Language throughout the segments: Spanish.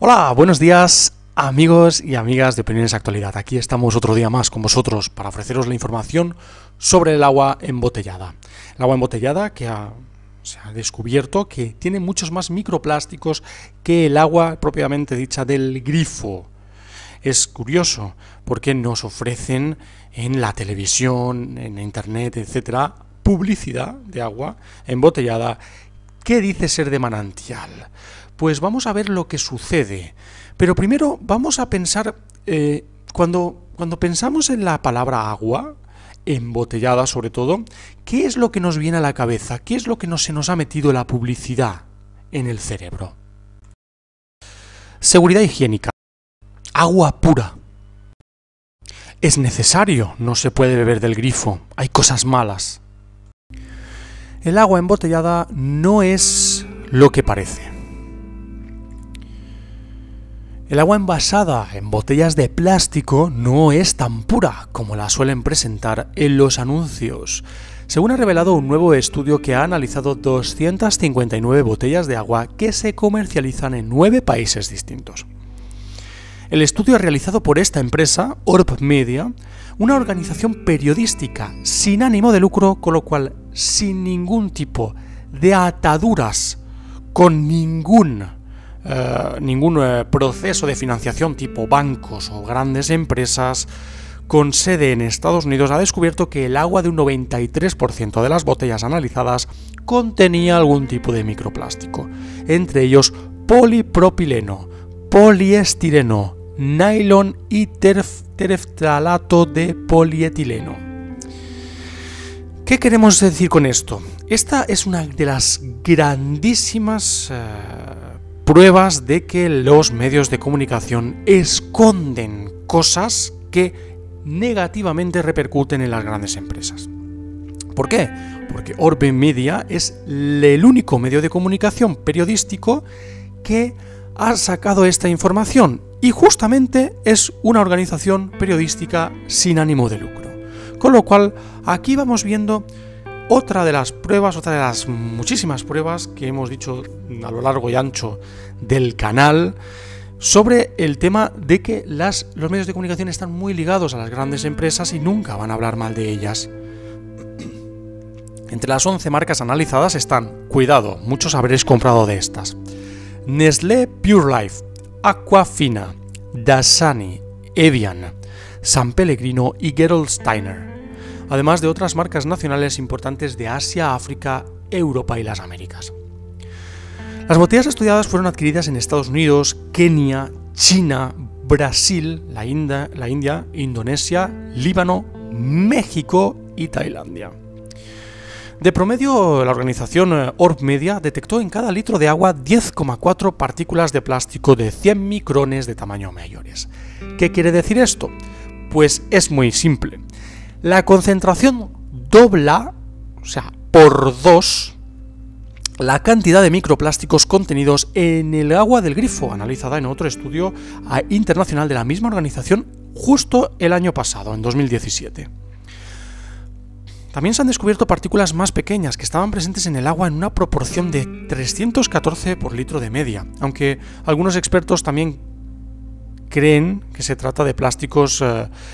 Hola, buenos días amigos y amigas de Opiniones Actualidad. Aquí estamos otro día más con vosotros para ofreceros la información sobre el agua embotellada. El agua embotellada que se ha descubierto que tiene muchos más microplásticos que el agua propiamente dicha del grifo. Es curioso porque nos ofrecen en la televisión, en internet, etcétera, publicidad de agua embotellada que dice ser de manantial. Pues vamos a ver lo que sucede. Pero primero vamos a pensar, cuando pensamos en la palabra agua, embotellada sobre todo, ¿qué es lo que nos viene a la cabeza? ¿Qué es lo que se nos ha metido la publicidad en el cerebro? Seguridad higiénica. Agua pura. Es necesario, no se puede beber del grifo, hay cosas malas. El agua embotellada no es lo que parece. El agua envasada en botellas de plástico no es tan pura como la suelen presentar en los anuncios, según ha revelado un nuevo estudio que ha analizado 259 botellas de agua que se comercializan en 9 países distintos. El estudio realizado por esta empresa, Orb Media, una organización periodística sin ánimo de lucro, con lo cual sin ningún tipo de ataduras con ningún proceso de financiación tipo bancos o grandes empresas, con sede en Estados Unidos, ha descubierto que el agua de un 93% de las botellas analizadas contenía algún tipo de microplástico, entre ellos polipropileno, poliestireno, nylon y terftalato de polietileno. ¿Qué queremos decir con esto? Esta es una de las grandísimas pruebas de que los medios de comunicación esconden cosas que negativamente repercuten en las grandes empresas. ¿Por qué? Porque Orbe Media es el único medio de comunicación periodístico que ha sacado esta información y justamente es una organización periodística sin ánimo de lucro. Con lo cual, aquí vamos viendo otra de las pruebas, otra de las muchísimas pruebas que hemos dicho a lo largo y ancho del canal sobre el tema de que los medios de comunicación están muy ligados a las grandes empresas y nunca van a hablar mal de ellas. Entre las 11 marcas analizadas están, cuidado, muchos habréis comprado de estas: Nestlé Pure Life, Aquafina, Dasani, Evian, San Pellegrino y Gerolsteiner, además de otras marcas nacionales importantes de Asia, África, Europa y las Américas. Las botellas estudiadas fueron adquiridas en Estados Unidos, Kenia, China, Brasil, la India, Indonesia, Líbano, México y Tailandia. De promedio, la organización Orb Media detectó en cada litro de agua 10,4 partículas de plástico de 100 micrones de tamaño mayores. ¿Qué quiere decir esto? Pues es muy simple. La concentración dobla, o sea, por 2, la cantidad de microplásticos contenidos en el agua del grifo, analizada en otro estudio internacional de la misma organización justo el año pasado, en 2017. También se han descubierto partículas más pequeñas que estaban presentes en el agua en una proporción de 314 por litro de media, aunque algunos expertos también creen que se trata de plásticos.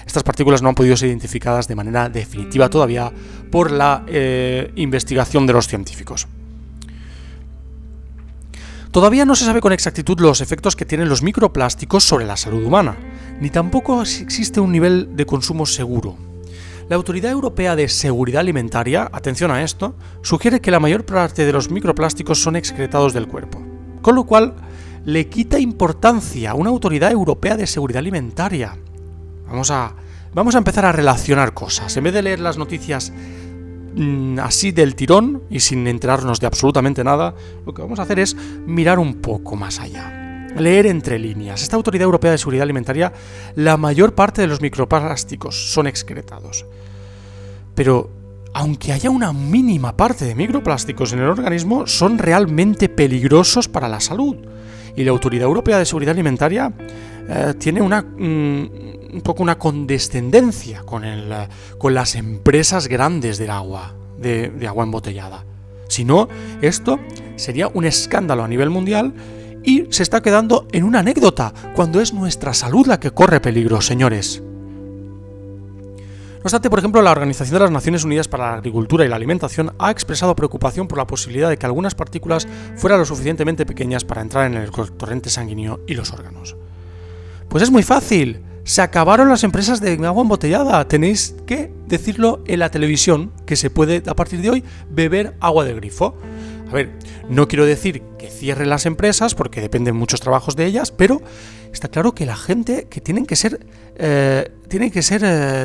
Estas partículas no han podido ser identificadas de manera definitiva todavía por la investigación de los científicos. Todavía no se sabe con exactitud los efectos que tienen los microplásticos sobre la salud humana, ni tampoco existe un nivel de consumo seguro. La Autoridad Europea de Seguridad Alimentaria, atención a esto, sugiere que la mayor parte de los microplásticos son excretados del cuerpo, con lo cual le quita importancia a una Autoridad Europea de Seguridad Alimentaria. Vamos a empezar a relacionar cosas. En vez de leer las noticias así del tirón y sin enterarnos de absolutamente nada, lo que vamos a hacer es mirar un poco más allá. Leer entre líneas. Esta Autoridad Europea de Seguridad Alimentaria, la mayor parte de los microplásticos son excretados. Pero aunque haya una mínima parte de microplásticos en el organismo, son realmente peligrosos para la salud. Y la Autoridad Europea de Seguridad Alimentaria tiene un poco una condescendencia con las empresas grandes del agua, de agua embotellada. Si no, esto sería un escándalo a nivel mundial y se está quedando en una anécdota, cuando es nuestra salud la que corre peligro, señores. No obstante, por ejemplo, la Organización de las Naciones Unidas para la Agricultura y la Alimentación ha expresado preocupación por la posibilidad de que algunas partículas fueran lo suficientemente pequeñas para entrar en el torrente sanguíneo y los órganos. Pues es muy fácil. Se acabaron las empresas de agua embotellada. Tenéis que decirlo en la televisión, que se puede, a partir de hoy, beber agua del grifo. A ver, no quiero decir que cierren las empresas, porque dependen muchos trabajos de ellas, pero está claro que la gente, que tienen que ser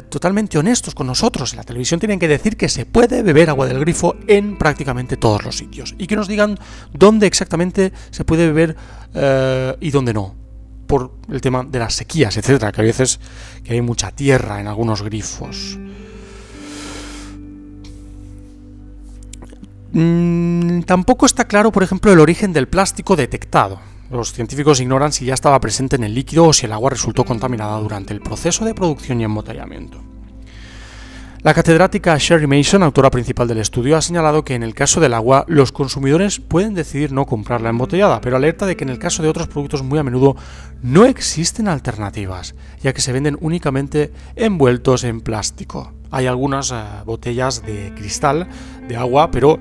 totalmente honestos con nosotros. En la televisión tienen que decir que se puede beber agua del grifo en prácticamente todos los sitios. Y que nos digan dónde exactamente se puede beber y dónde no. Por el tema de las sequías, etcétera, que a veces que hay mucha tierra en algunos grifos. Tampoco está claro, por ejemplo, el origen del plástico detectado. Los científicos ignoran si ya estaba presente en el líquido o si el agua resultó contaminada durante el proceso de producción y embotellamiento. La catedrática Sherry Mason, autora principal del estudio, ha señalado que en el caso del agua los consumidores pueden decidir no comprarla embotellada, pero alerta de que en el caso de otros productos muy a menudo no existen alternativas, ya que se venden únicamente envueltos en plástico. Hay algunas botellas de cristal de agua, pero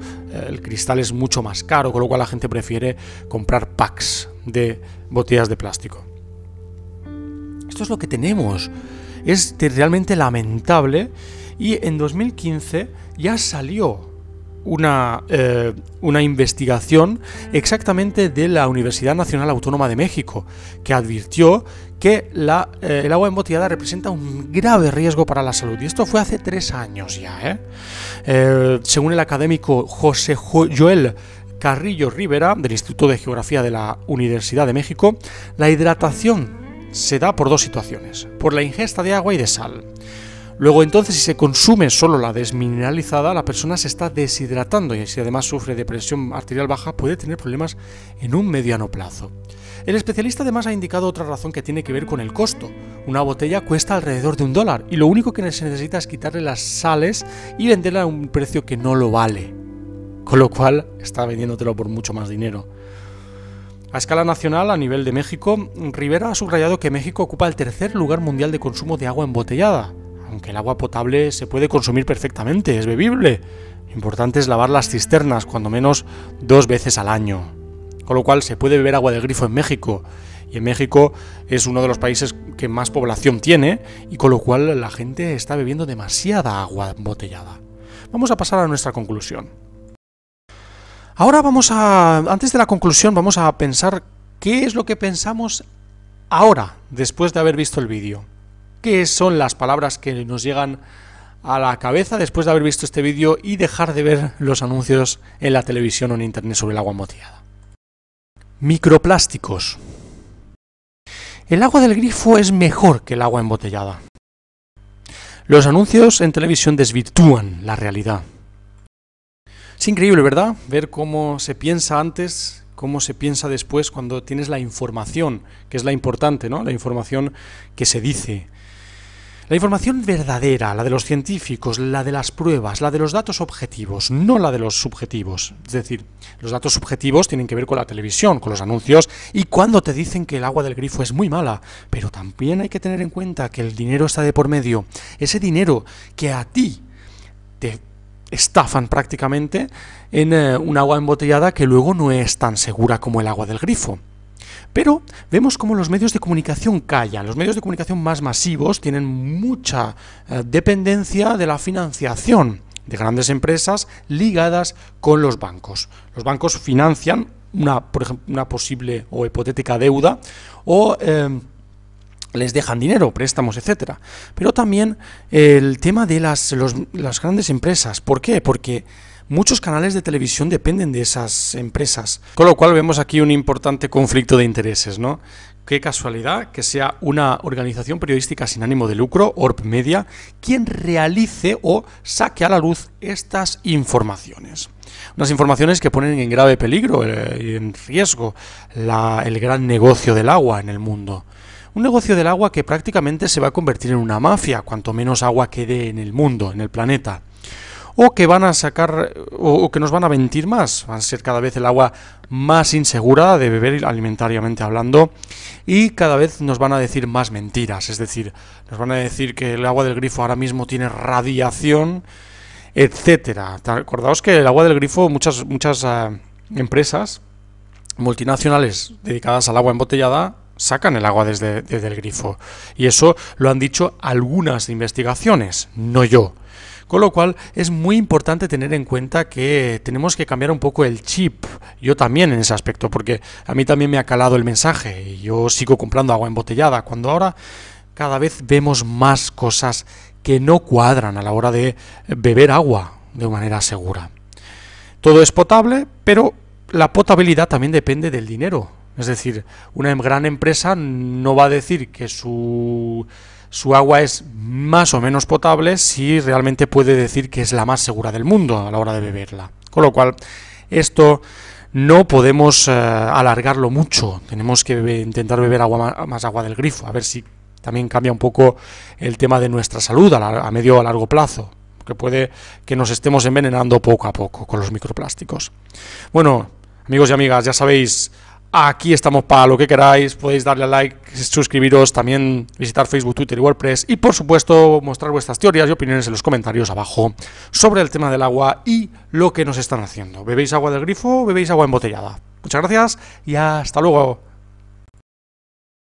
el cristal es mucho más caro, con lo cual la gente prefiere comprar packs de botellas de plástico. Esto es lo que tenemos. Es realmente lamentable. Y en 2015 ya salió una investigación exactamente de la Universidad Nacional Autónoma de México, que advirtió que el agua embotellada representa un grave riesgo para la salud. Y esto fue hace 3 años ya. Según el académico José Joel Carrillo Rivera, del Instituto de Geografía de la Universidad de México, la hidratación se da por 2 situaciones: por la ingesta de agua y de sal. Luego, entonces, si se consume solo la desmineralizada, la persona se está deshidratando y si además sufre de presión arterial baja puede tener problemas en un mediano plazo. El especialista además ha indicado otra razón que tiene que ver con el costo. Una botella cuesta alrededor de $1 y lo único que se necesita es quitarle las sales y venderla a un precio que no lo vale. Con lo cual está vendiéndotelo por mucho más dinero. A escala nacional, a nivel de México, Rivera ha subrayado que México ocupa el 3er lugar mundial de consumo de agua embotellada. Aunque el agua potable se puede consumir perfectamente, es bebible. Lo importante es lavar las cisternas, cuando menos 2 veces al año. Con lo cual se puede beber agua del grifo en México. Y en México es uno de los países que más población tiene, y con lo cual la gente está bebiendo demasiada agua embotellada. Vamos a pasar a nuestra conclusión. Ahora antes de la conclusión, vamos a pensar qué es lo que pensamos ahora, después de haber visto el vídeo. ¿Qué son las palabras que nos llegan a la cabeza después de haber visto este vídeo y dejar de ver los anuncios en la televisión o en internet sobre el agua embotellada? Microplásticos. El agua del grifo es mejor que el agua embotellada. Los anuncios en televisión desvirtúan la realidad. Es increíble, ¿verdad? Ver cómo se piensa antes, cómo se piensa después cuando tienes la información, que es la importante, ¿no? La información que se dice. La información verdadera, la de los científicos, la de las pruebas, la de los datos objetivos, no la de los subjetivos. Es decir, los datos subjetivos tienen que ver con la televisión, con los anuncios, y cuando te dicen que el agua del grifo es muy mala. Pero también hay que tener en cuenta que el dinero está de por medio. Ese dinero que a ti te estafan prácticamente en un agua embotellada que luego no es tan segura como el agua del grifo. Pero vemos cómo los medios de comunicación callan. Los medios de comunicación más masivos tienen mucha dependencia de la financiación de grandes empresas ligadas con los bancos. Los bancos financian por ejemplo, una posible o hipotética deuda o les dejan dinero, préstamos, etcétera. Pero también el tema de las grandes empresas. ¿Por qué? Porque muchos canales de televisión dependen de esas empresas, con lo cual vemos aquí un importante conflicto de intereses, ¿no? Qué casualidad que sea una organización periodística sin ánimo de lucro, Orb Media, quien realice o saque a la luz estas informaciones. Unas informaciones que ponen en grave peligro y en riesgo el gran negocio del agua en el mundo. Un negocio del agua que prácticamente se va a convertir en una mafia, cuanto menos agua quede en el mundo, en el planeta. o que van a sacar o que nos van a mentir más. Va a ser cada vez el agua más insegura de beber alimentariamente hablando y cada vez nos van a decir más mentiras. Es decir, nos van a decir que el agua del grifo ahora mismo tiene radiación, etcétera. Acordaos que el agua del grifo, muchas empresas multinacionales dedicadas al agua embotellada sacan el agua desde el grifo. Y eso lo han dicho algunas investigaciones, no yo. Con lo cual es muy importante tener en cuenta que tenemos que cambiar un poco el chip. Yo también en ese aspecto, porque a mí también me ha calado el mensaje y yo sigo comprando agua embotellada, cuando ahora cada vez vemos más cosas que no cuadran a la hora de beber agua de manera segura. Todo es potable, pero la potabilidad también depende del dinero. Es decir, una gran empresa no va a decir que su agua es más o menos potable si realmente puede decir que es la más segura del mundo a la hora de beberla. Con lo cual, esto no podemos alargarlo mucho. Tenemos que intentar beber más agua del grifo, a ver si también cambia un poco el tema de nuestra salud a medio o a largo plazo, que puede que nos estemos envenenando poco a poco con los microplásticos. Bueno, amigos y amigas, ya sabéis, aquí estamos para lo que queráis. Podéis darle a like, suscribiros, también visitar Facebook, Twitter y WordPress y por supuesto mostrar vuestras teorías y opiniones en los comentarios abajo sobre el tema del agua y lo que nos están haciendo. ¿Bebéis agua del grifo o bebéis agua embotellada? Muchas gracias y hasta luego.